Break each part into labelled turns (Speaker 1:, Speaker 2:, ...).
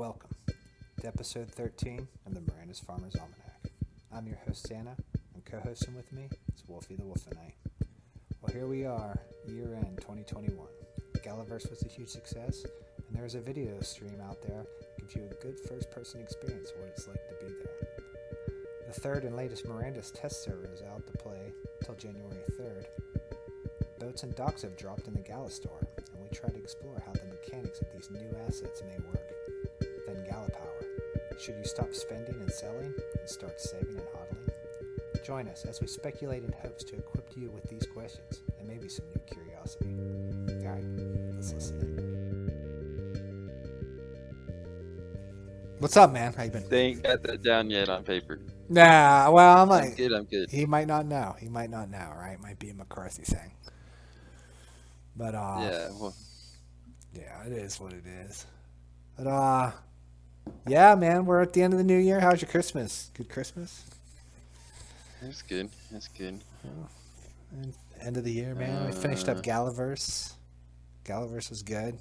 Speaker 1: Welcome to episode 13 of the Mirandus Farmer's Almanac. I'm your host, Anna, and co-hosting with me is Wolfie the Wolfenite. Well, here we are, year-end 2021. Galaverse was a huge success, and there is a video stream out there that gives you a good first-person experience of what it's like to be there. The third and latest Mirandus test server is out to play until January 3rd. Boats and docks have dropped in the Gala store, and we try to explore how the mechanics of these new assets may work. Then Galapower. Should you stop spending and selling and start saving and hodling? Join us as we speculate in hopes to equip you with these questions and maybe some new curiosity. Alright, let's listen in. What's up, man? How you been?
Speaker 2: They ain't got that down yet on paper.
Speaker 1: Nah, well, I'm like...
Speaker 2: I'm good.
Speaker 1: He might not know, right? Might be a McCarthy thing. But,
Speaker 2: yeah, well...
Speaker 1: Yeah, it is what it is. But, yeah, man, we're at the end of the new year. How's your Christmas? Good Christmas?
Speaker 2: It's good.
Speaker 1: And end of the year, man. We finished up Galaverse. Galaverse was good.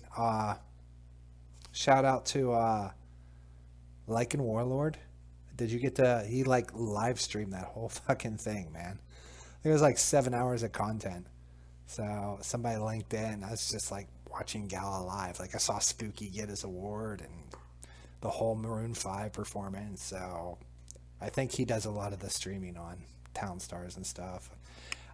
Speaker 1: Shout out to Lycan Warlord. Did you get to... He, live streamed that whole fucking thing, man. It was 7 hours of content. So, somebody linked in. I was just, watching Gala live. I saw Spooky get his award and the whole Maroon 5 performance. So, I think he does a lot of the streaming on Town Stars and stuff.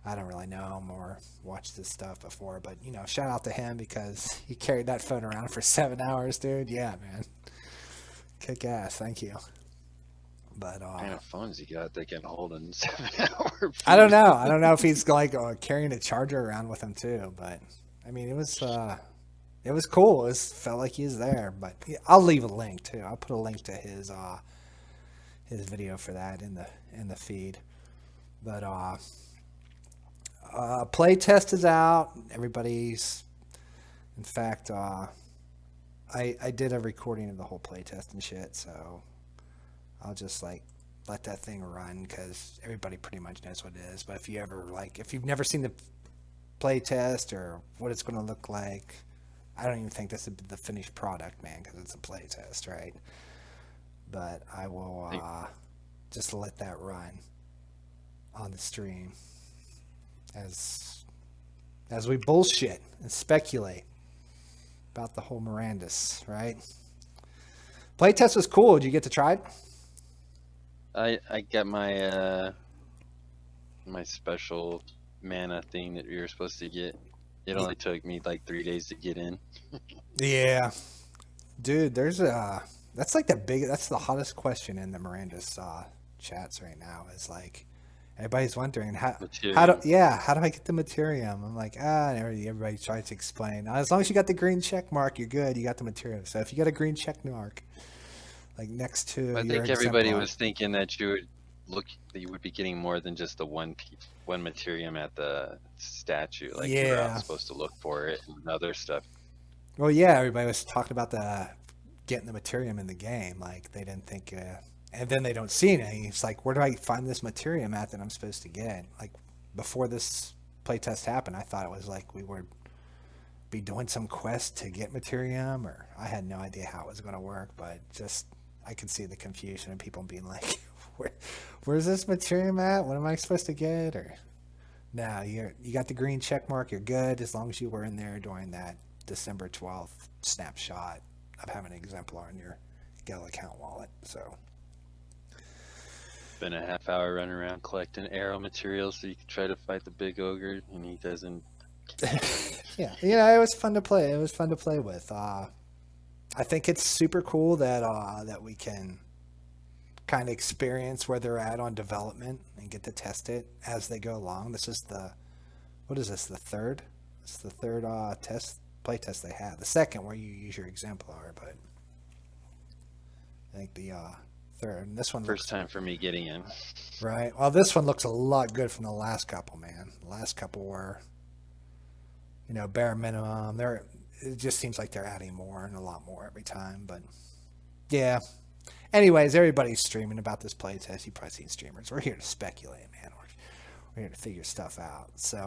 Speaker 1: I don't really know him or watched his stuff before, but, shout out to him because he carried that phone around for 7 hours, dude. Yeah, man. Kick ass. Thank you. But,
Speaker 2: what kind of phones he got that can hold in 7 hours?
Speaker 1: I don't know. I don't know if he's carrying a charger around with him too, but I mean, it was cool. It felt like he was there, but I'll leave a link too. I'll put a link to his video for that in the feed. But play test is out. Everybody's, in fact, I did a recording of the whole play test and shit, so I'll just let that thing run because everybody pretty much knows what it is. But if you ever if you've never seen the play test or what it's going to look like, I don't even think this is the finished product, man, because it's a play test, right? But I will just let that run on the stream as we bullshit and speculate about the whole Mirandus, right? Play test was cool. Did you get to try it?
Speaker 2: I got my my special mana thing that you're supposed to get. It only took me 3 days to get in.
Speaker 1: Yeah, dude. There's that's the hottest question in the Mirandus chats right now. Is everybody's wondering how do I get the Materium? I'm everybody tries to explain. As long as you got the green check mark, you're good. You got the Materium. So if you got a green check mark, next to
Speaker 2: I think everybody was thinking that you would be getting more than just the one Materium at the statue. You were supposed to look for it and other stuff.
Speaker 1: Well, yeah, everybody was talking about getting the Materium in the game. They didn't think, and then they don't see anything. It's where do I find this Materium at that I'm supposed to get? Before this playtest happened, I thought it was we would be doing some quest to get Materium, or I had no idea how it was going to work, but just I could see the confusion and people being where's this Materium at? What am I supposed to get? Or no, you got the green check mark. You're good as long as you were in there during that December 12th snapshot of having an exemplar in your Gala account wallet. So
Speaker 2: been a half hour running around collecting arrow materials so you can try to fight the big ogre, and he doesn't.
Speaker 1: Yeah, it was fun to play. It was fun to play with. I think it's super cool that we can kind of experience where they're at on development and get to test it as they go along. This is the third? It's the third play test they have. The second where you use your exemplar, but I think the third. And this one
Speaker 2: first time for me getting in.
Speaker 1: Right. Well, this one looks a lot good from the last couple, man. The last couple were, bare minimum. It just seems like they're adding more and a lot more every time. But yeah. Anyways, everybody's streaming about this playtest. You've probably seen streamers. We're here to speculate, man. We're here to figure stuff out. So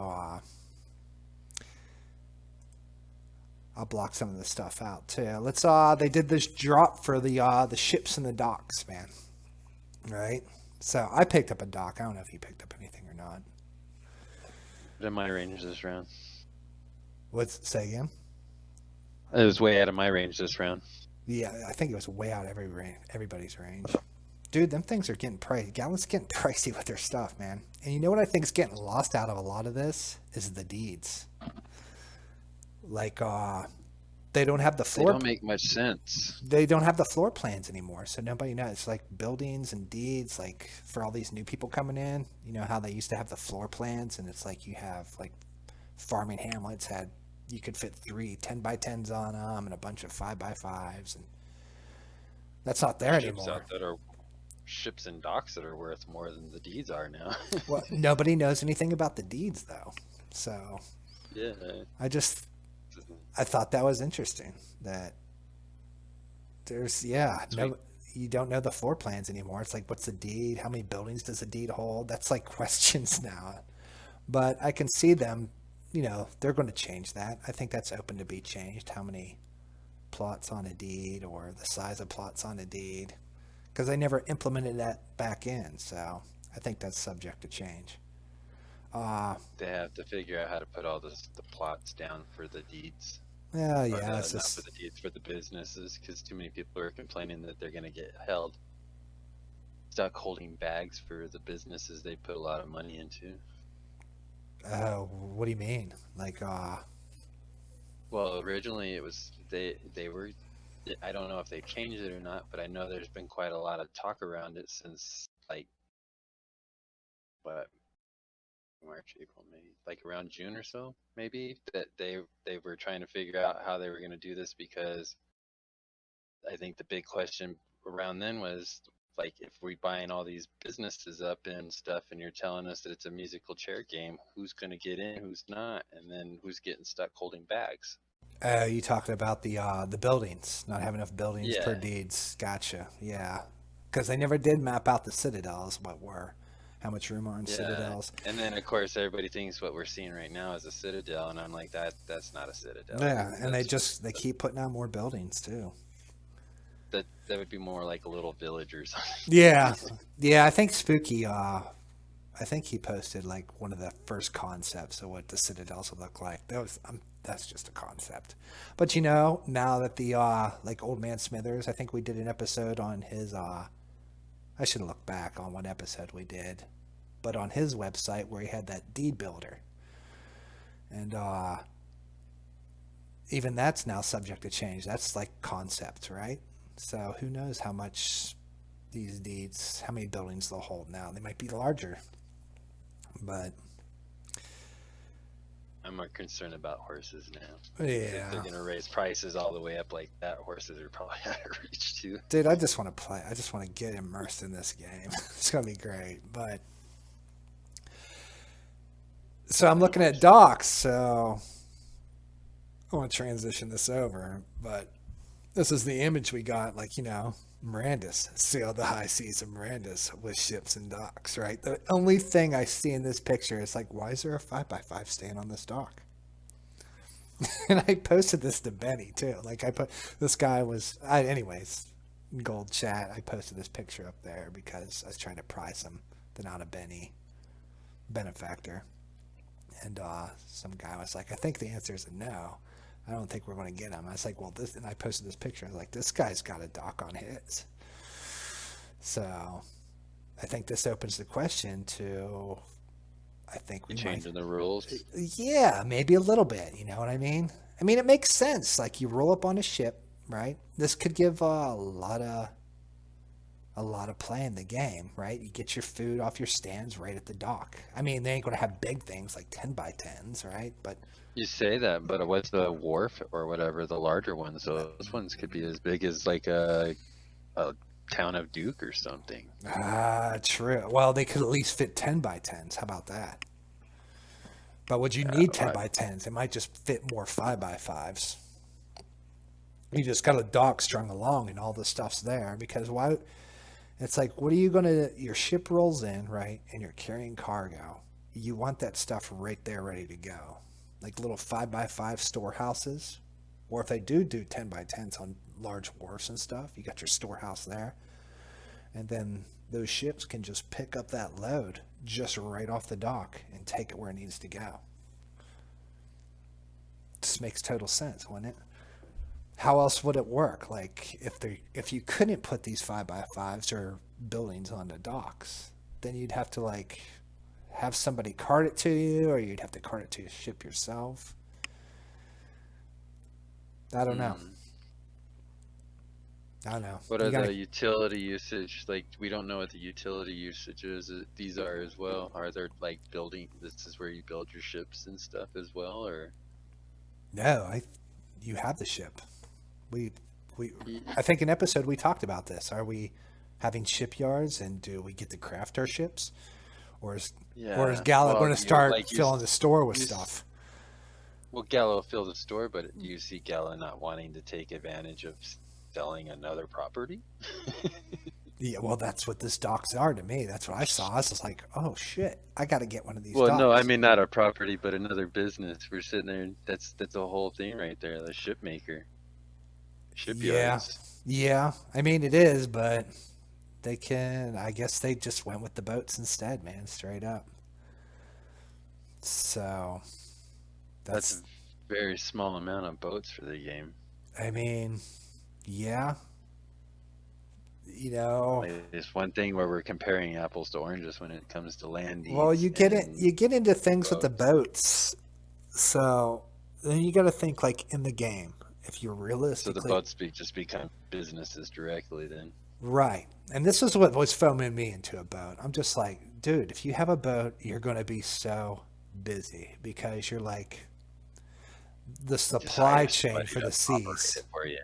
Speaker 1: I'll block some of the stuff out too. They did this drop for the ships and the docks, man. Right? So I picked up a dock. I don't know if you picked up anything or not.
Speaker 2: Out of my range this round.
Speaker 1: Say again?
Speaker 2: It was way out of my range this round.
Speaker 1: Yeah, I think it was way out of everybody's range. Dude, them things are getting pricey. Gala's getting pricey with their stuff, man. And you know what I think is getting lost out of a lot of this is the deeds. Like, they don't have the floor.
Speaker 2: They don't make much sense.
Speaker 1: They don't have the floor plans anymore, so nobody knows. It's like buildings and deeds, like for all these new people coming in. You know how they used to have the floor plans, and it's like you have like farming hamlets you could fit 3 10x10s on them and a bunch of 5x5s, and that's not there anymore.
Speaker 2: Ships and docks that are worth more than the deeds are now.
Speaker 1: Well, nobody knows anything about the deeds though, so
Speaker 2: yeah.
Speaker 1: I thought that was interesting that you don't know the floor plans anymore. It's like, what's the deed? How many buildings does a deed hold? That's like questions now. But I can see them, they're going to change that. I think that's open to be changed. How many plots on a deed or the size of plots on a deed. Because they never implemented that back in. So I think that's subject to change.
Speaker 2: They have to figure out how to put all the plots down for the deeds.
Speaker 1: Yeah, yeah.
Speaker 2: Not for the deeds, for the businesses, because too many people are complaining that they're going to get held stuck holding bags for the businesses they put a lot of money into.
Speaker 1: What do you mean? Like,
Speaker 2: Well, originally it was they were. I don't know if they changed it or not, but I know there's been quite a lot of talk around it since like March, April, May, like around June or so, maybe, that they were trying to figure out how they were going to do this, because I think the big question around then was like, if we're buying all these businesses up and stuff and you're telling us that it's a musical chair game, who's going to get in, who's not, and then who's getting stuck holding bags?
Speaker 1: You talking about the buildings, not having enough buildings per deeds. Gotcha. Yeah, because they never did map out the citadels, how much room are in citadels.
Speaker 2: And then of course everybody thinks what we're seeing right now is a citadel, and I'm like, that's not a citadel.
Speaker 1: Yeah, and they keep putting out more buildings too.
Speaker 2: That would be more like a little village or something.
Speaker 1: Yeah. I think Spooky I think he posted like one of the first concepts of what the citadels would look like. That's just a concept. But now that the like Old Man Smithers, I think we did an episode on his I should look back on what episode we did, but on his website where he had that deed builder, and even that's now subject to change. That's like concept, right? So who knows how much these deeds, how many buildings they'll hold now. They might be larger, but
Speaker 2: I'm more concerned about horses now.
Speaker 1: Yeah.
Speaker 2: If they're going to raise prices all the way up like that, horses are probably out of reach too.
Speaker 1: Dude, I just want to play. I just want to get immersed in this game. It's going to be great. But so I'm looking at docks, so I want to transition this over. But this is the image we got, like, Mirandus, sailed the high seas of Mirandus with ships and docks, right? The only thing I see in this picture is like, why is there a 5x5 stand on this dock? And I posted this to Benny too. Like anyways, Gold Chat, I posted this picture up there because I was trying to prize him, the not a Benny benefactor. And some guy was like, I think the answer is a no. I don't think we're going to get him. I was like, well, and I posted this picture. I was like, this guy's got a dock on his. So I think this opens the question to, I think we
Speaker 2: changing the rules.
Speaker 1: Yeah, maybe a little bit. You know what I mean? I mean, it makes sense. Like, you roll up on a ship, right? This could give a lot of play in the game, right? You get your food off your stands right at the dock. I mean, they ain't going to have big things like 10x10s, right? But
Speaker 2: you say that, but what's the wharf or whatever, the larger ones? So those ones could be as big as like a town of Duke or something.
Speaker 1: True. Well, they could at least fit 10x10s. How about that? But would you need 10x10s? It might just fit more 5x5s. You just got a dock strung along and all the stuff's there, because why? It's like, what are you going to, your ship rolls in, right? And you're carrying cargo. You want that stuff right there ready to go. Like little 5x5 storehouses Or if they do 10 by 10s on large wharfs and stuff, you got your storehouse there. And then those ships can just pick up that load just right off the dock and take it where it needs to go. Just makes total sense, wouldn't it? How else would it work? Like if you couldn't put these 5x5s or buildings on the docks, then you'd have to like have somebody cart it to you, or you'd have to cart it to your ship yourself. I don't know. I don't know.
Speaker 2: What are the utility usage? Like, we don't know what the utility usage is. These are as well. Are there like building? This is where you build your ships and stuff as well, or?
Speaker 1: No, you have the ship. I think in episode we talked about this. Are we having shipyards, and do we get to craft our ships, or is Gala going to start filling the store with stuff?
Speaker 2: Well, Gala will fill the store, but do you see Gala not wanting to take advantage of selling another property?
Speaker 1: Yeah, well, that's what this docks are to me. That's what I saw. I was just like, oh shit, I got to get one of these.
Speaker 2: Well,
Speaker 1: docks.
Speaker 2: No, I mean not a property, but another business. We're sitting there. That's the whole thing right there. The ship maker. Shipyards.
Speaker 1: Yeah. I mean it is, but they can. I guess they just went with the boats instead, man. Straight up. So
Speaker 2: that's a very small amount of boats for the game.
Speaker 1: I mean, yeah. You know,
Speaker 2: it's one thing where we're comparing apples to oranges when it comes to land.
Speaker 1: Well, you get into things with the boats, so then you got to think like in the game. If you're realistically,
Speaker 2: so the boats just become businesses directly then.
Speaker 1: Right, and this is what was foaming me into a boat. I'm just like, dude, if you have a boat, you're going to be so busy because you're like the supply chain for the seas.
Speaker 2: For you.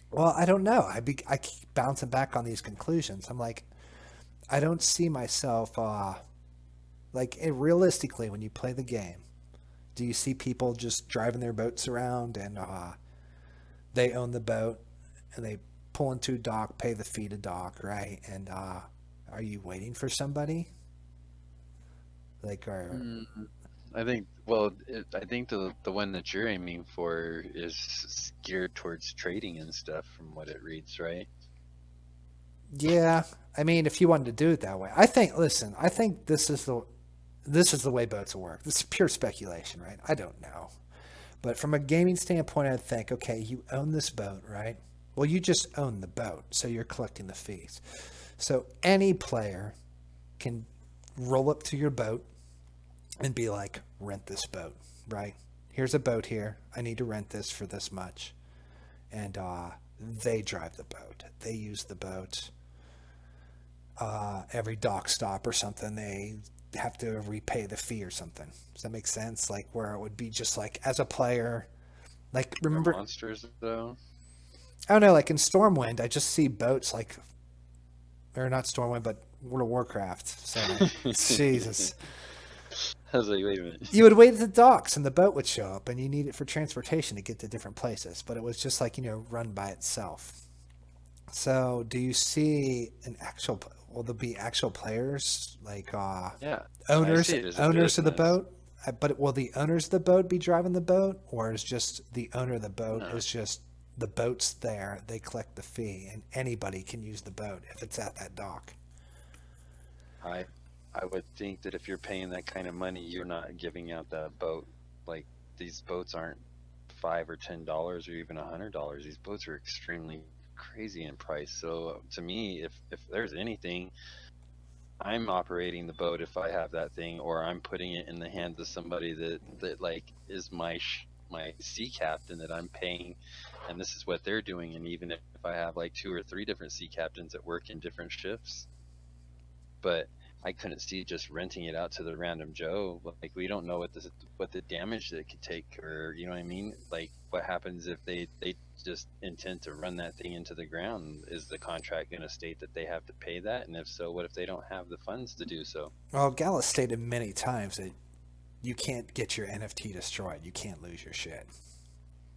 Speaker 1: Well, I don't know. I keep bouncing back on these conclusions. I'm like, I don't see myself realistically when you play the game. Do you see people just driving their boats around and they own the boat and they pull into a dock, pay the fee to dock, right? And are you waiting for somebody?
Speaker 2: I think the one that you're aiming for is geared towards trading and stuff from what it reads, right?
Speaker 1: Yeah, I mean, if you wanted to do it that way, I think this is the way boats will work. This is pure speculation, right? I don't know. But from a gaming standpoint, I think, okay, you own this boat, right? Well, you just own the boat, so you're collecting the fees. So any player can roll up to your boat and be like, rent this boat, right? Here's a boat here. I need to rent this for this much. And they drive the boat. They use the boat. Every dock stop or something, they have to repay the fee or something. Does that make sense? Like where it would be just like as a player, like remember
Speaker 2: monsters though.
Speaker 1: I don't know, like in Stormwind, I just see boats or not Stormwind, but World of Warcraft. So Jesus.
Speaker 2: I was like, wait a minute.
Speaker 1: You would wait at the docks and the boat would show up and you need it for transportation to get to different places. But it was just like, run by itself. So do you see will there be actual players like owners of the boat? But will the owners of the boat be driving the boat, or is just the owner of the boat is just the boat's there, they collect the fee, and anybody can use the boat if it's at that dock?
Speaker 2: I would think that if you're paying that kind of money, you're not giving out that boat. Like these boats aren't $5 or $10 or even $100. These boats are extremely crazy in price. So to me, if there's anything, I'm operating the boat if I have that thing, or I'm putting it in the hands of somebody that like is my sea captain that I'm paying, and this is what they're doing. And even if I have like 2 or 3 different sea captains that work in different shifts, but I couldn't see just renting it out to the random Joe. Like we don't know what the damage that it could take, or you know what I mean? Like what happens if they just intend to run that thing into the ground? Is the contract going to state that they have to pay that? And if so, what if they don't have the funds to do so?
Speaker 1: Well, Gala stated many times that you can't get your NFT destroyed. You can't lose your shit.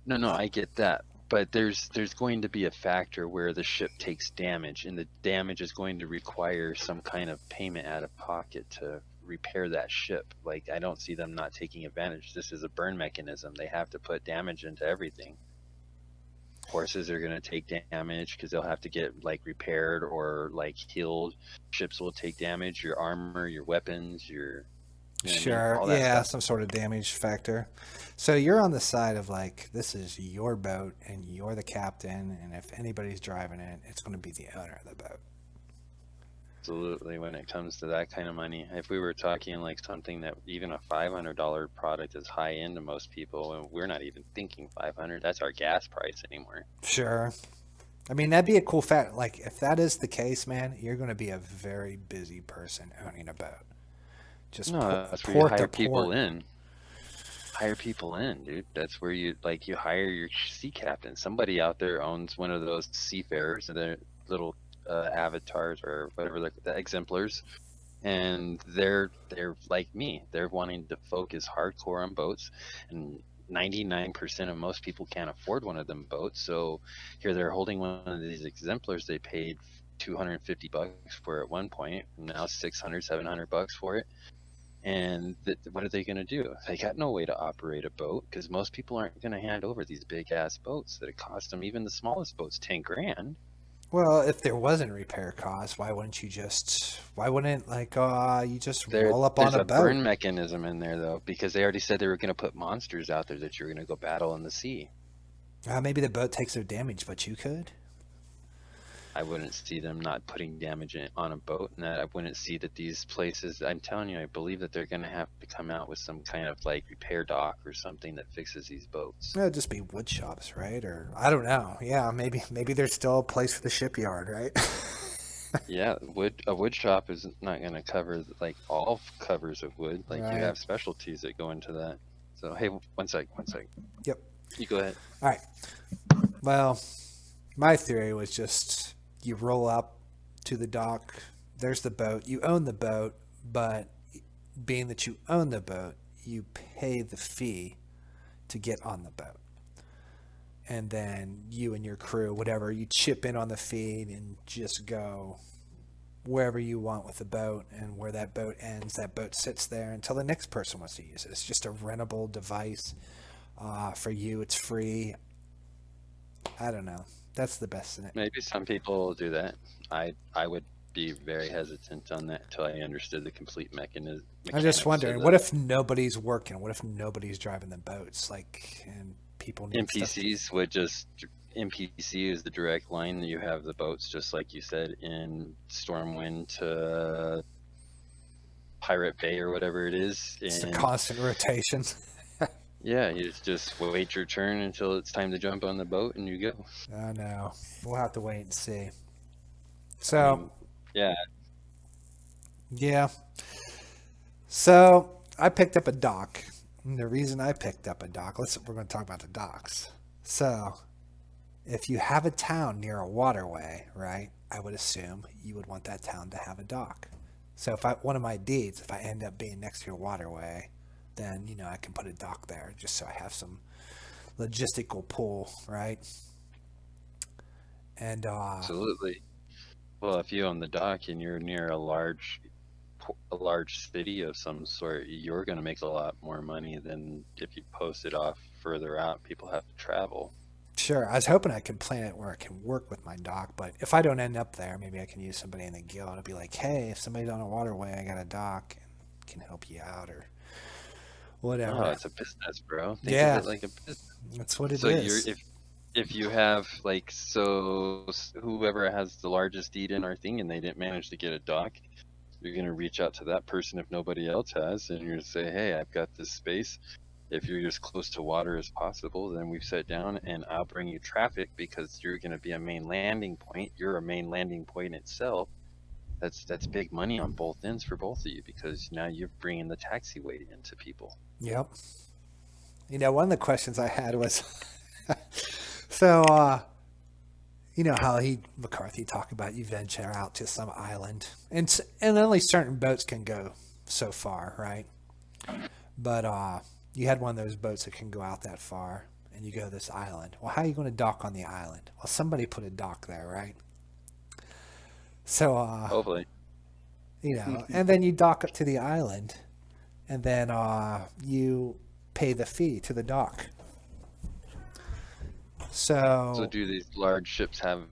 Speaker 2: No, I get that. But there's going to be a factor where the ship takes damage, and the damage is going to require some kind of payment out of pocket to repair that ship. Like I don't see them not taking advantage. This is a burn mechanism. They have to put damage into everything. horses are going to take damage because they'll have to get like repaired or like healed. Ships will take damage. Your armor, your weapons, your you know what I mean?
Speaker 1: Sure.
Speaker 2: All that
Speaker 1: Yeah,
Speaker 2: stuff.
Speaker 1: some sort of damage factor. So you're on the side of like, this is your boat and you're the captain, and if anybody's driving it, it's going to be the owner of the boat.
Speaker 2: Absolutely, when it comes to that kind of money. If we were talking like something that even a $500 product is high end to most people, and we're not even thinking 500, that's our gas price anymore.
Speaker 1: Sure. I mean, that'd be a cool fact. Like, if that is the case, man, you're going to be a very busy person owning a boat. Just
Speaker 2: No, that's where you
Speaker 1: port to
Speaker 2: hire people
Speaker 1: port.
Speaker 2: in. Hire people in, dude. That's where you hire your sea captain. Somebody out there owns one of those seafarers, and they're little avatars or whatever the exemplars, and they're like me. They're wanting to focus hardcore on boats, and 99% of most people can't afford one of them boats. So here they're holding one of these exemplars. They paid $250 for at one point, now 600, $700 for it. And what are they going to do? They got no way to operate a boat because most people aren't going to hand over these big ass boats that it cost them. Even the smallest boats, 10 grand.
Speaker 1: Well, if there wasn't repair costs, why wouldn't you just, why wouldn't, like, you just
Speaker 2: There,
Speaker 1: roll up on
Speaker 2: there's
Speaker 1: a
Speaker 2: a
Speaker 1: boat?
Speaker 2: burn mechanism in there though, because they already said they were going to put monsters out there that you're going to go battle in the sea.
Speaker 1: Maybe the boat takes no damage, but you could.
Speaker 2: I wouldn't see them not putting damage on a boat, and I wouldn't see that these places. I'm telling you, I believe that they're going to have to come out with some kind of like repair dock or something that fixes these boats.
Speaker 1: It'd just be wood shops, right? Or I don't know. Yeah, maybe there's still a place for the shipyard, right?
Speaker 2: Yeah, a wood shop is not going to cover like all covers of wood. Like you
Speaker 1: Right.
Speaker 2: have specialties that go into that. So hey, one sec.
Speaker 1: Yep.
Speaker 2: You go ahead.
Speaker 1: All right. Well, my theory was just you roll up to the dock. There's the boat. You own the boat, but being that you own the boat, you pay the fee to get on the boat. And then you and your crew, whatever, you chip in on the fee and just go wherever you want with the boat, and where that boat ends, that boat sits there until the next person wants to use it. It's just a rentable device. For you, it's free. I don't know. That's the best in it.
Speaker 2: Maybe some people will do that. I would be very hesitant on that until I understood the complete mechanism.
Speaker 1: I'm just wondering, what if nobody's working? What if nobody's driving the boats? Like, and people need
Speaker 2: NPCs would just NPC is the direct line. You have the boats, just like you said, in Stormwind to Pirate Bay or whatever it is.
Speaker 1: It's a constant rotation.
Speaker 2: Yeah, you just wait your turn until it's time to jump on the boat and you go.
Speaker 1: I know. We'll have to wait and see. So,
Speaker 2: yeah.
Speaker 1: Yeah. So, I picked up a dock. And the reason I picked up a dock, we're going to talk about the docks. So, if you have a town near a waterway, right, I would assume you would want that town to have a dock. So, one of my deeds, if I end up being next to a waterway, then, I can put a dock there just so I have some logistical pull, right? And
Speaker 2: absolutely. Well, if you own the dock and you're near a large city of some sort, you're going to make a lot more money than if you post it off further out. People have to travel.
Speaker 1: Sure. I was hoping I could plan it where I can work with my dock, but if I don't end up there, maybe I can use somebody in the guild to be like, hey, if somebody's on a waterway, I got a dock and can help you out or whatever.
Speaker 2: Oh, it's a business, bro. Think
Speaker 1: yeah.
Speaker 2: of it like a business.
Speaker 1: That's what it is.
Speaker 2: So if you have like, so whoever has the largest deed in our thing and they didn't manage to get a dock, you're going to reach out to that person if nobody else has, and you're going to say, hey, I've got this space. If you're as close to water as possible, then we've sat down and I'll bring you traffic because you're going to be a main landing point. You're a main landing point itself. That's big money on both ends for both of you because now you're bringing the taxiway into people.
Speaker 1: Yep. One of the questions I had was, so, how McCarthy talked about you venture out to some island, and only certain boats can go so far, right? But you had one of those boats that can go out that far, and you go to this island. Well, how are you going to dock on the island? Well, somebody put a dock there, right? So,
Speaker 2: hopefully,
Speaker 1: and then you dock up to the island, and then you pay the fee to the dock.
Speaker 2: So
Speaker 1: So
Speaker 2: do these large ships have?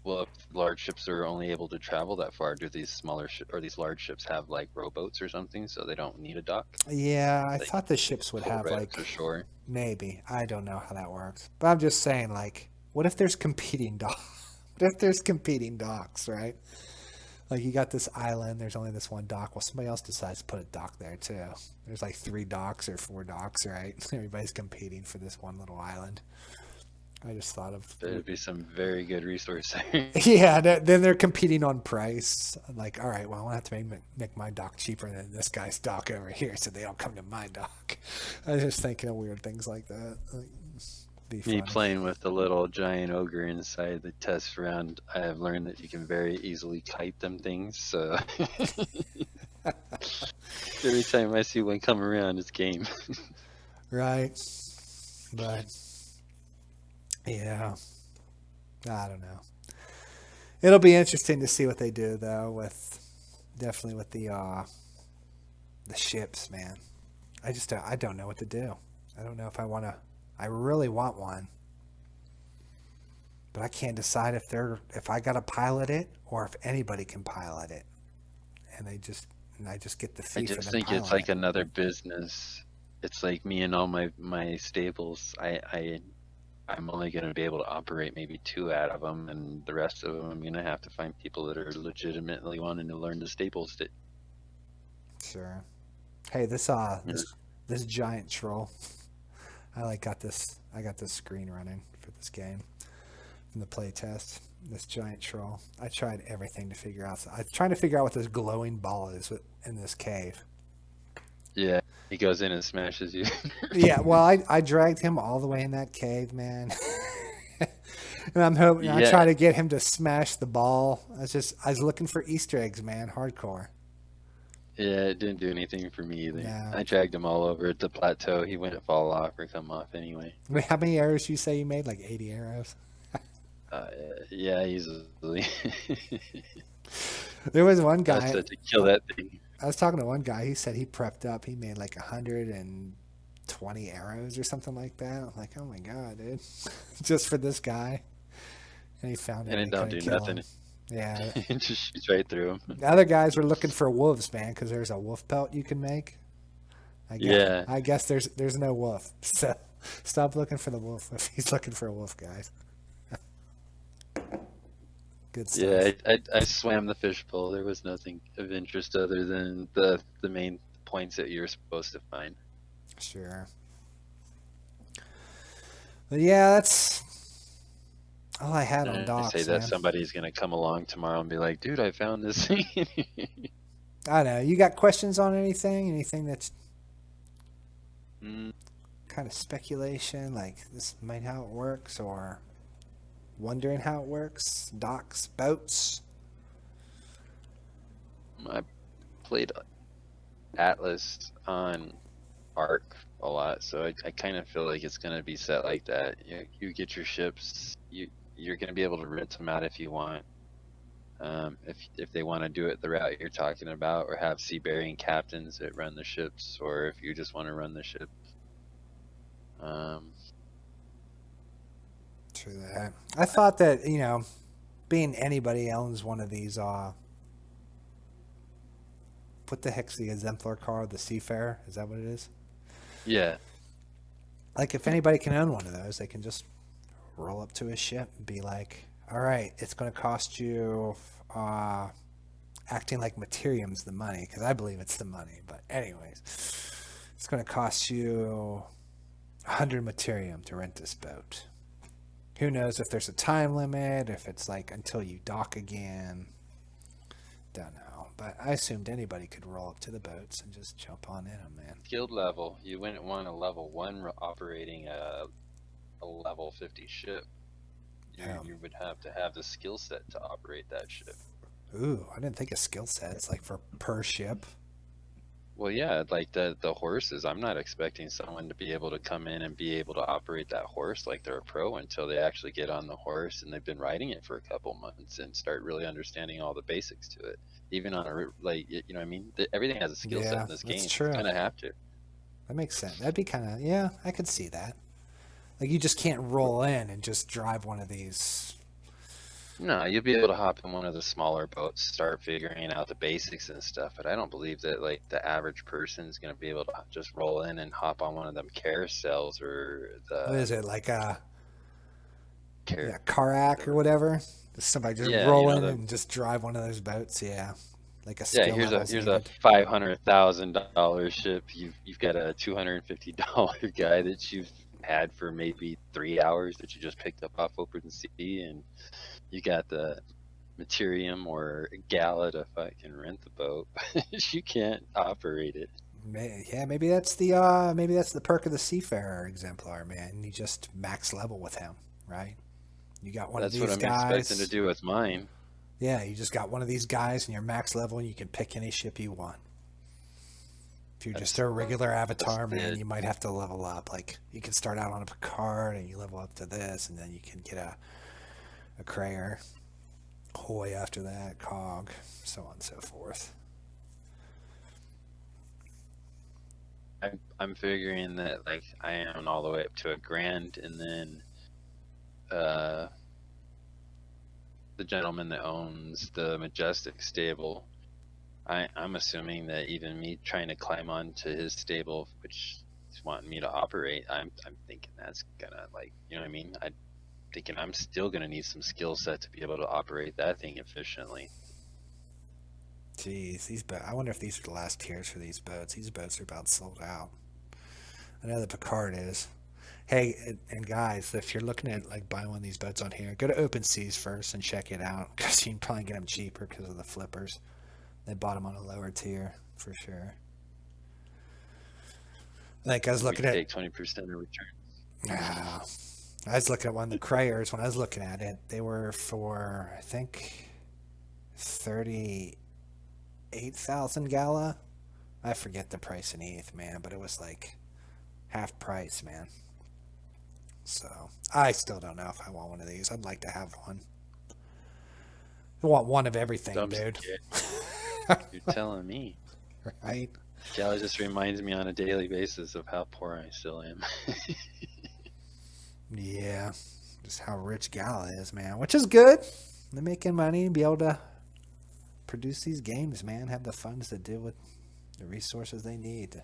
Speaker 2: Well, if large ships are only able to travel that far, do these smaller or these large ships have like rowboats or something, so they don't need a dock?
Speaker 1: yeah, I
Speaker 2: They
Speaker 1: thought the
Speaker 2: they just
Speaker 1: ships would
Speaker 2: pull
Speaker 1: have
Speaker 2: right up to
Speaker 1: like
Speaker 2: shore.
Speaker 1: maybe. I don't know how that works, but I'm just saying like, what if there's competing docks? What if there's competing docks, right? Like you got this island, there's only this one dock. Well, somebody else decides to put a dock there too. There's like 3 docks or 4 docks, right? Everybody's competing for this one little island. I just thought of
Speaker 2: There'd be some very good resource there.
Speaker 1: yeah. Then they're competing on price. Like, all right, well, I have to make my dock cheaper than this guy's dock over here, so they don't come to my dock. I was just thinking of weird things like that. Like, be
Speaker 2: Me
Speaker 1: funny.
Speaker 2: playing with the little giant ogre inside the test round, I have learned that you can very easily kite them things. So every time I see one come around, it's game.
Speaker 1: Right, but yeah, I don't know. It'll be interesting to see what they do though. With definitely with the ships, man. I don't know what to do. I don't know if I want to. I really want one, but I can't decide if I got to pilot it or if anybody can pilot it, and I just get the
Speaker 2: I
Speaker 1: fee for
Speaker 2: just
Speaker 1: them
Speaker 2: think it's
Speaker 1: piloting
Speaker 2: like
Speaker 1: it.
Speaker 2: another business. It's like me and all my stables. I'm only going to be able to operate maybe 2 out of them, and the rest of them I'm going to have to find people that are legitimately wanting to learn the stables. That
Speaker 1: Sure. Hey,
Speaker 2: you know,
Speaker 1: this giant troll. I like got this. I got this screen running for this game from the playtest. This giant troll. I tried everything to figure out. I'm trying to figure out what this glowing ball is in this cave.
Speaker 2: yeah, he goes in and smashes you.
Speaker 1: Yeah, well, I dragged him all the way in that cave, man. And I'm hoping I
Speaker 2: Yeah,
Speaker 1: try to get him to smash the ball. I was looking for Easter eggs, man, hardcore.
Speaker 2: yeah, it didn't do anything for me either.
Speaker 1: No.
Speaker 2: I dragged him all over at the plateau. He wouldn't fall off or come off anyway.
Speaker 1: Wait, how many arrows you say you made? Like 80 arrows?
Speaker 2: Uh, yeah, easily.
Speaker 1: There was one
Speaker 2: I
Speaker 1: guy.
Speaker 2: said to kill that thing.
Speaker 1: I was talking to one guy. He said he prepped up. He made like 120 arrows or something like that. I'm like, oh my god, dude, just for this guy. And he found it
Speaker 2: And
Speaker 1: and
Speaker 2: it
Speaker 1: he
Speaker 2: don't
Speaker 1: couldn't
Speaker 2: do
Speaker 1: kill
Speaker 2: nothing.
Speaker 1: him. Yeah.
Speaker 2: It just shoots right through him.
Speaker 1: The other guys were looking for wolves, man, because there's a wolf pelt you can make.
Speaker 2: Yeah,
Speaker 1: I guess there's no wolf. So stop looking for the wolf if he's looking for a wolf, guys. Good
Speaker 2: yeah.
Speaker 1: stuff.
Speaker 2: I swam the fishbowl. There was nothing of interest other than the main points that you're supposed to find.
Speaker 1: Sure. But yeah, that's all I had on
Speaker 2: And I say
Speaker 1: docks,
Speaker 2: that
Speaker 1: man.
Speaker 2: somebody's gonna come along tomorrow and be like, "Dude, I found this thing."
Speaker 1: I don't know. You got questions on anything? Anything that's
Speaker 2: Mm,
Speaker 1: kind of speculation, like this might how it works, or wondering how it works? Docks, boats.
Speaker 2: I played Atlas on Arc a lot, so I kind of feel like it's gonna be set like that. You get your ships, you're gonna be able to rent them out if you want. If they want to do it the route you're talking about, or have seafaring captains that run the ships, or if you just want to run the ship. Um,
Speaker 1: True that. I thought that being anybody owns one of these. What the heck's the exemplar card? The Seafarer? Is that what it is?
Speaker 2: yeah,
Speaker 1: Like if anybody can own one of those, they can just roll up to a ship and be like, "All right, it's going to cost you." Acting like Materium's the money, because I believe it's the money. But anyways, it's going to cost you 100 Materium to rent this boat. Who knows if there's a time limit, if it's like until you dock again. Don't know. But I assumed anybody could roll up to the boats and just jump on in them, man.
Speaker 2: skilled level. You wouldn't want a level 1 operating a level 50 ship. You would have to have the skill set to operate that ship.
Speaker 1: Ooh, I didn't think of skill sets like for per ship.
Speaker 2: Well, yeah, like the horses. I'm not expecting someone to be able to come in and be able to operate that horse like they're a pro until they actually get on the horse and they've been riding it for a couple months and start really understanding all the basics to it. Even on you know what I mean? Everything has a skill set
Speaker 1: Yeah,
Speaker 2: in this
Speaker 1: that's
Speaker 2: game.
Speaker 1: true.
Speaker 2: You kind of have to.
Speaker 1: That makes sense. That'd be kind of, yeah, I could see that. Like you just can't roll in and just drive one of these.
Speaker 2: No, you'll be able to hop in one of the smaller boats, start figuring out the basics and stuff. But I don't believe that like the average person is going to be able to just roll in and hop on one of them carousels or
Speaker 1: What
Speaker 2: the
Speaker 1: is it like a
Speaker 2: car.
Speaker 1: Karak or whatever? Just somebody just
Speaker 2: Yeah,
Speaker 1: roll in and just drive one of those boats. Yeah, like a
Speaker 2: yeah.
Speaker 1: skill level's
Speaker 2: Here's a
Speaker 1: needed.
Speaker 2: $500,000 ship. You've got a $250 guy that you've had for maybe 3 hours that you just picked up off open sea, and you got the Materium or Gala to fucking rent the boat. You can't operate it.
Speaker 1: Yeah, maybe that's the perk of the seafarer exemplar, man. You just max level with him, right? You got one of
Speaker 2: That's what
Speaker 1: these
Speaker 2: I'm expecting to
Speaker 1: guys.
Speaker 2: do with mine.
Speaker 1: Yeah, you just got one of these guys and you're max level and you can pick any ship you want. If you're just
Speaker 2: That's
Speaker 1: a regular
Speaker 2: that's
Speaker 1: avatar, man,
Speaker 2: the
Speaker 1: you might have to level up. Like you can start out on a Picard and you level up to this, and then you can get a Krayer, Hoy after that, Cog, so on and so forth.
Speaker 2: I'm figuring that like I own all the way up to $1,000, and then uh the gentleman that owns the Majestic stable, I'm assuming that even me trying to climb onto his stable, which he's wanting me to operate, I'm thinking that's gonna, like, you know what I mean? I'm thinking I'm still gonna need some skill set to be able to operate that thing efficiently.
Speaker 1: Jeez, I wonder if these are the last tiers for these boats. These boats are about sold out. I know the Picard is. Hey, and guys, if you're looking at like buying one of these boats on here, go to Open Seas first and check it out because you can probably get them cheaper because of the flippers. They bought them on a lower tier for sure. Like I was
Speaker 2: We
Speaker 1: looking at,
Speaker 2: take 20% of return.
Speaker 1: ah, I was looking at one of the Krayers when I was looking at it. They were for I think 38,000 Gala. I forget the price in ETH, man, but it was like half price, man. So I still don't know if I want one of these. I'd like to have one. I want one of everything,
Speaker 2: Dumb
Speaker 1: dude.
Speaker 2: shit. You're telling me.
Speaker 1: Right?
Speaker 2: Gala just reminds me on a daily basis of how poor I still am.
Speaker 1: Yeah. Just how rich Gala is, man. Which is good. They're making money and be able to produce these games, man. Have the funds to deal with the resources they need to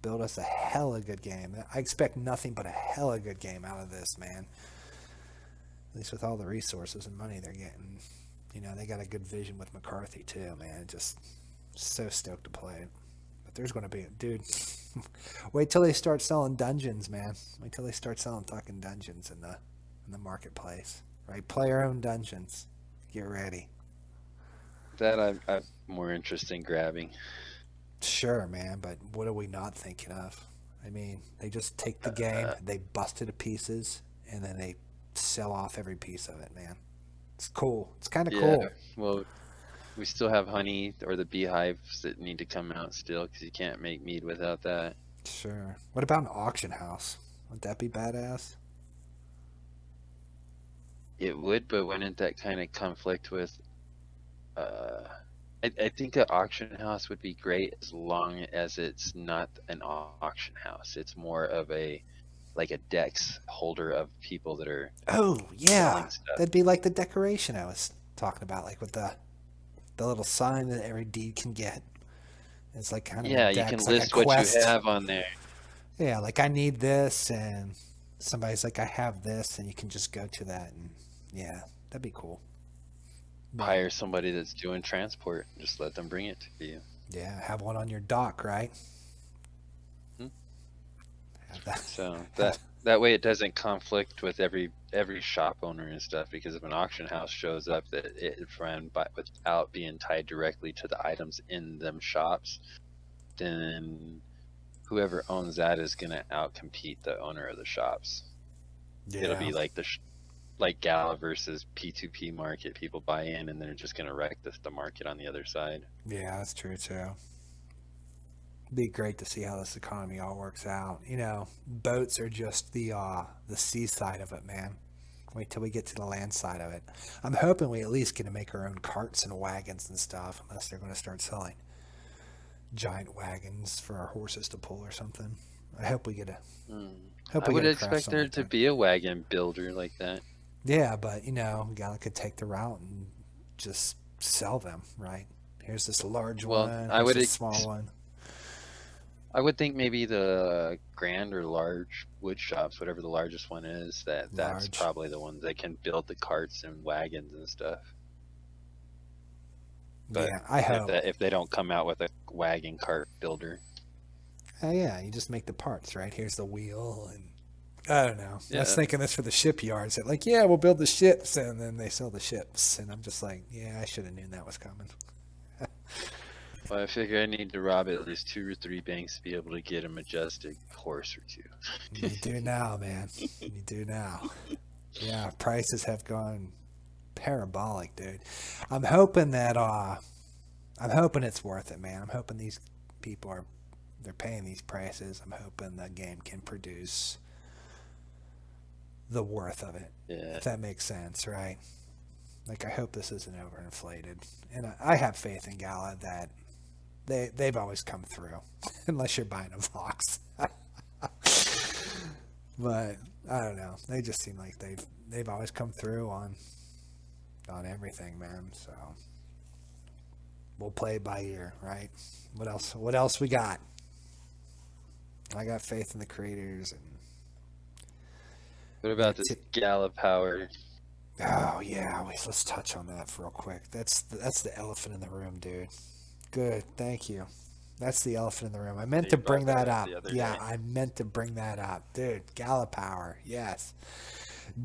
Speaker 1: build us a hella good game. I expect nothing but a hella good game out of this, man. At least with all the resources and money they're getting. You know, they got a good vision with McCarthy, too, man. Just so stoked to play it. But there's going to be, dude, wait till they start selling dungeons, man. Wait till they start selling fucking dungeons in the marketplace, right? Player-owned dungeons. Get ready.
Speaker 2: That I'm more interested in grabbing.
Speaker 1: Sure, man, but what are we not thinking of? I mean, they just take the game, they bust it to pieces, and then they sell off every piece of it, man. It's cool. It's kind of cool.
Speaker 2: Well, we still have honey or the beehives that need to come out still because you can't make mead without that.
Speaker 1: Sure. What about an auction house? Would that be badass?
Speaker 2: It would, but wouldn't that kind of conflict with? I think an auction house would be great as long as it's not an auction house. It's more of a like a dex holder of people that are
Speaker 1: Oh, yeah.
Speaker 2: selling stuff.
Speaker 1: That'd be like the decoration I was talking about, like with the little sign that every deed can get. It's like kind of a
Speaker 2: Yeah, you can
Speaker 1: dex, like a
Speaker 2: list what you
Speaker 1: quest.
Speaker 2: have on there.
Speaker 1: Yeah, like I need this, and somebody's like, I have this, and you can just go to that, and yeah, that'd be cool. But
Speaker 2: Hire somebody that's doing transport. Just let them bring it to you.
Speaker 1: yeah, have one on your dock, right?
Speaker 2: Hmm?
Speaker 1: Have that.
Speaker 2: So
Speaker 1: Have,
Speaker 2: that way it doesn't conflict with every shop owner and stuff. Because if an auction house shows up that it ran by without being tied directly to the items in them shops, then whoever owns that is gonna outcompete the owner of the shops. It'll
Speaker 1: yeah,
Speaker 2: be like like Gala versus P2P market. People buy in and they're just gonna wreck the market on the other side.
Speaker 1: yeah, that's true too. Be great to see how this economy all works out. You know, boats are just the seaside of it, man. Wait till we get to the land side of it. I'm hoping we at least get to make our own carts and wagons and stuff, unless they're going to start selling giant wagons for our horses to pull or something. I hope we get a.
Speaker 2: Mm.
Speaker 1: Hope
Speaker 2: I
Speaker 1: we
Speaker 2: would
Speaker 1: get to craft
Speaker 2: expect
Speaker 1: something
Speaker 2: there
Speaker 1: like
Speaker 2: to
Speaker 1: that.
Speaker 2: be a wagon builder like that.
Speaker 1: Yeah, but Gala could take the route and just sell them, right? Here's this large
Speaker 2: Well,
Speaker 1: one.
Speaker 2: I
Speaker 1: Here's
Speaker 2: would
Speaker 1: this small one.
Speaker 2: I would think maybe the grand or large wood shops, whatever the largest one is, that's
Speaker 1: Large.
Speaker 2: probably the ones that can build the carts and wagons and stuff. But
Speaker 1: Yeah, I hope.
Speaker 2: if they don't come out with a wagon cart builder,
Speaker 1: Oh yeah, you just make the parts, right? Here's the wheel, and I don't know. I was
Speaker 2: yeah.
Speaker 1: thinking this for the shipyards. That like, yeah, we'll build the ships, and then they sell the ships, and I'm just like, yeah, I should have known that was coming.
Speaker 2: Well, I figure I need to rob at least 2 or 3 banks to be able to get a majestic horse or 2.
Speaker 1: You do now, man. You do now. Yeah, prices have gone parabolic, dude. I'm hoping that I'm hoping it's worth it, man. I'm hoping these people they're paying these prices. I'm hoping the game can produce the worth of it.
Speaker 2: Yeah.
Speaker 1: If that makes sense, right? Like I hope this isn't overinflated. And I have faith in Gala that they've always come through. Unless you're buying a Vox. But I don't know. They just seem like they've always come through on everything, man. So we'll play it by ear, right? What else we got? I got faith in the creators and
Speaker 2: What about this Galapower?
Speaker 1: oh yeah, let's touch on that real quick. That's the elephant in the room, dude. Good, thank you. That's the elephant in the room. I meant to bring that up. Yeah, I meant to bring that up, dude. Galapower, yes.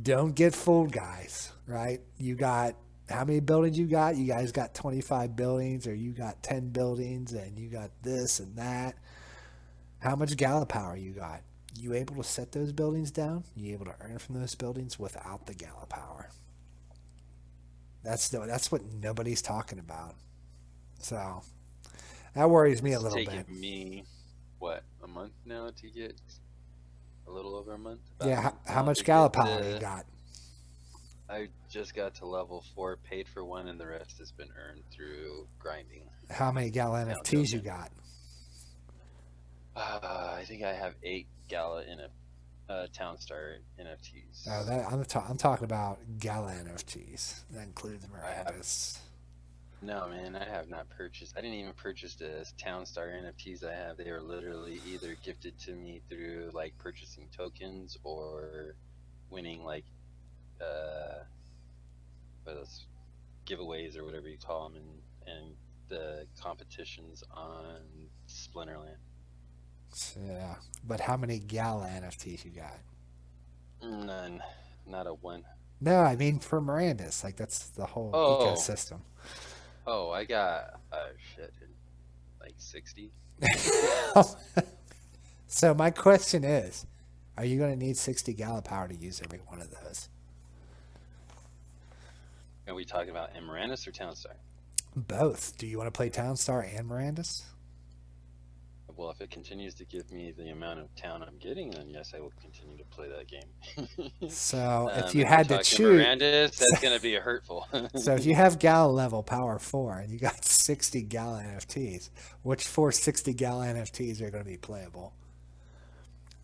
Speaker 1: Don't get fooled, guys. Right? You got how many buildings you got? You guys got 25 buildings, or you got 10 buildings, and you got this and that. How much Galapower you got? You able to set those buildings down? You able to earn from those buildings without the Galapower? That's what nobody's talking about. So that worries me a little bit.
Speaker 2: It's taken me a month now to get a little over a month.
Speaker 1: Yeah, how much Galapower you got?
Speaker 2: I just got to level 4, paid for 1, and the rest has been earned through grinding.
Speaker 1: How many Gala NFTs you got?
Speaker 2: I think I have 8 Gala Town Star NFTs.
Speaker 1: Oh, I'm talking about Gala NFTs. That includes Mirandus.
Speaker 2: No, man, I have not purchased. I didn't even purchase the Town Star NFTs I have. They were literally either gifted to me through like purchasing tokens or winning like giveaways or whatever you call them, and the competitions on Splinterland.
Speaker 1: Yeah, but how many Gala NFTs you got?
Speaker 2: None, not a one.
Speaker 1: No, I mean for Mirandus, like that's the whole ecosystem.
Speaker 2: Oh, I got like 60.
Speaker 1: So my question is, are you going to need 60 Galapower to use every one of those?
Speaker 2: Are we talking about Mirandus or Townstar?
Speaker 1: Both. Do you want to play Townstar and Mirandus?
Speaker 2: Well, if it continues to give me the amount of town I'm getting, then yes, I will continue to play that game.
Speaker 1: So if you had to choose,
Speaker 2: Mirandus, that's going to be hurtful.
Speaker 1: So if you have Gala level power 4 and you got 60 Gala NFTs, which 460 Gala NFTs are going to be playable?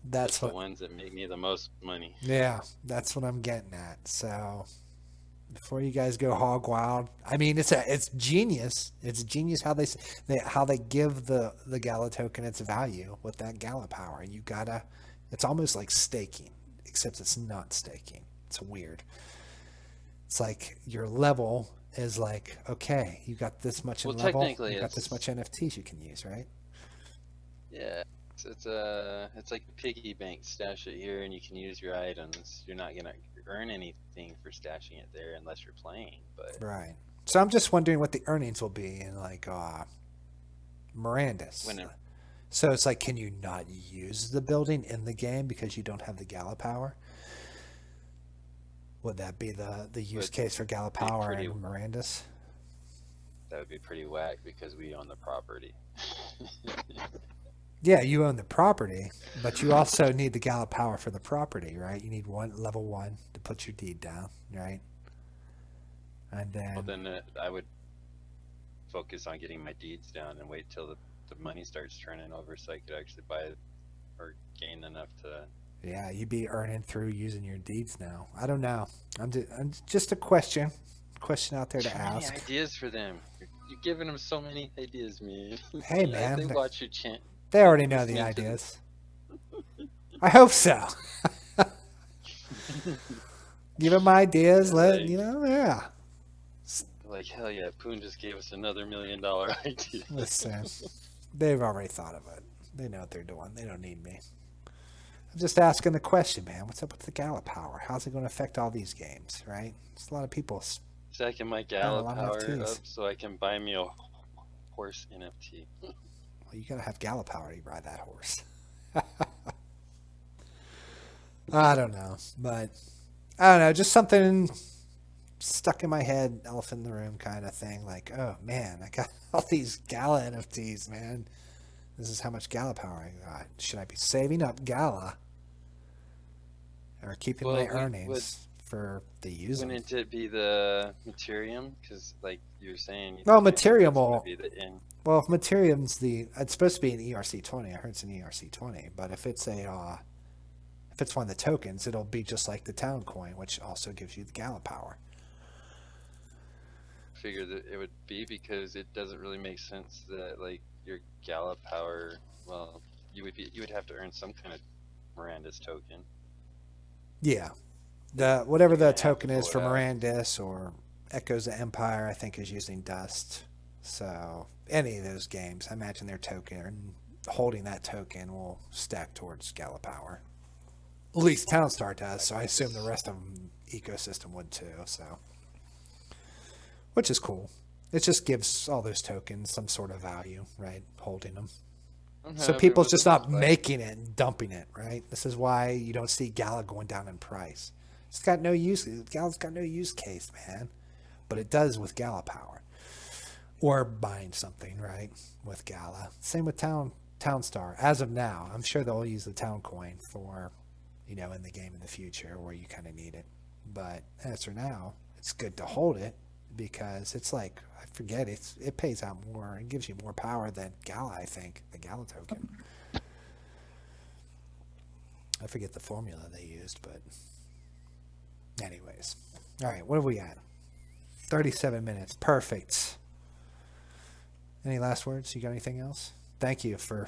Speaker 1: That's
Speaker 2: the ones that make me the most money.
Speaker 1: Yeah, that's what I'm getting at. So before you guys go hog wild, I mean it's genius. It's genius how they give the Gala token its value with that Galapower. You gotta, it's almost like staking, except it's not staking. It's weird. It's like your level is like, okay, you got this much in level, you got this much NFTs you can use, right?
Speaker 2: Yeah. It's like a piggy bank. Stash it here, and you can use your items. You're not gonna earn anything for stashing it there unless you're playing. But
Speaker 1: right. So I'm just wondering what the earnings will be in like Mirandus. So it's like, can you not use the building in the game because you don't have the Galapower? Would that be the use case for Galapower and Mirandus?
Speaker 2: That would be pretty whack because we own the property.
Speaker 1: Yeah, you own the property, but you also need the Galapower for the property, right? You need level 1 to put your deed down, right? And then...
Speaker 2: Well, then I would focus on getting my deeds down and wait till the money starts turning over so I could actually buy or gain enough to.
Speaker 1: Yeah, you'd be earning through using your deeds now. I don't know. I'm just a question out there to
Speaker 2: Too many
Speaker 1: ask.
Speaker 2: ideas for them. You're giving them so many ideas, man.
Speaker 1: Hey,
Speaker 2: If they
Speaker 1: man,
Speaker 2: watch you chant,
Speaker 1: they already know the
Speaker 2: listening to
Speaker 1: ideas. I hope so. Give them ideas.
Speaker 2: like,
Speaker 1: Yeah.
Speaker 2: like hell yeah, Poon just gave us another $1 million idea.
Speaker 1: Listen, they've already thought of it. They know what they're doing. They don't need me. I'm just asking the question, man. What's up with the Galapower? How's it going to affect all these games, right? There's a lot of people.
Speaker 2: So I can my
Speaker 1: a lot of
Speaker 2: Galapower
Speaker 1: NFTs.
Speaker 2: up so I can buy me a horse NFT.
Speaker 1: Well, you got to have Galapower to ride that horse. I don't know, but I don't know. Just something stuck in my head, elephant in the room kind of thing. Like, oh man, I got all these Gala NFTs, man. This is how much Galapower I got. Should I be saving up Gala or keeping my earnings for the user?
Speaker 2: Wouldn't it be the Materium? Because, like you were saying,
Speaker 1: Well, Materium
Speaker 2: will
Speaker 1: will.
Speaker 2: be the in.
Speaker 1: Well, if Materium's it's supposed to be an ERC20. I heard it's an ERC20, but if it's if it's one of the tokens, it'll be just like the town coin, which also gives you the Galapower.
Speaker 2: Figure that it would be because it doesn't really make sense that like your Galapower. Well, you would have to earn some kind of Mirandus token.
Speaker 1: Yeah, whatever the
Speaker 2: You're gonna have to
Speaker 1: token is
Speaker 2: pull
Speaker 1: for
Speaker 2: it out.
Speaker 1: Mirandus or Echoes of Empire, I think is using Dust. So any of those games, I imagine their token holding that token will stack towards Galapower. At least Townstar does, so I assume the rest of them ecosystem would too. So, which is cool. It just gives all those tokens some sort of value, right? Holding them. So people's just not making it and dumping it, right? This is why you don't see Gala going down in price. It's got no use. Gala's got no use case, man. But it does with Galapower. Or buying something, right? With Gala. Same with Townstar. As of now, I'm sure they'll use the town coin for, in the game in the future where you kind of need it. But as for now, it's good to hold it because it's like, I forget, it pays out more. It gives you more power than Gala, I think, the Gala token. I forget the formula they used, but anyways. All right, what have we got? 37 minutes. Perfect. Any last words? You got anything else? Thank you for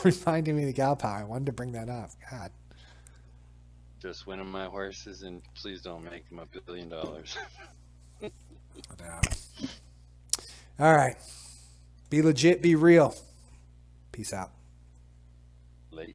Speaker 1: reminding me of the Galapower. I wanted to bring that up. God.
Speaker 2: Just winning my horses, and please don't make them $1 billion.
Speaker 1: All right. Be legit, be real. Peace out.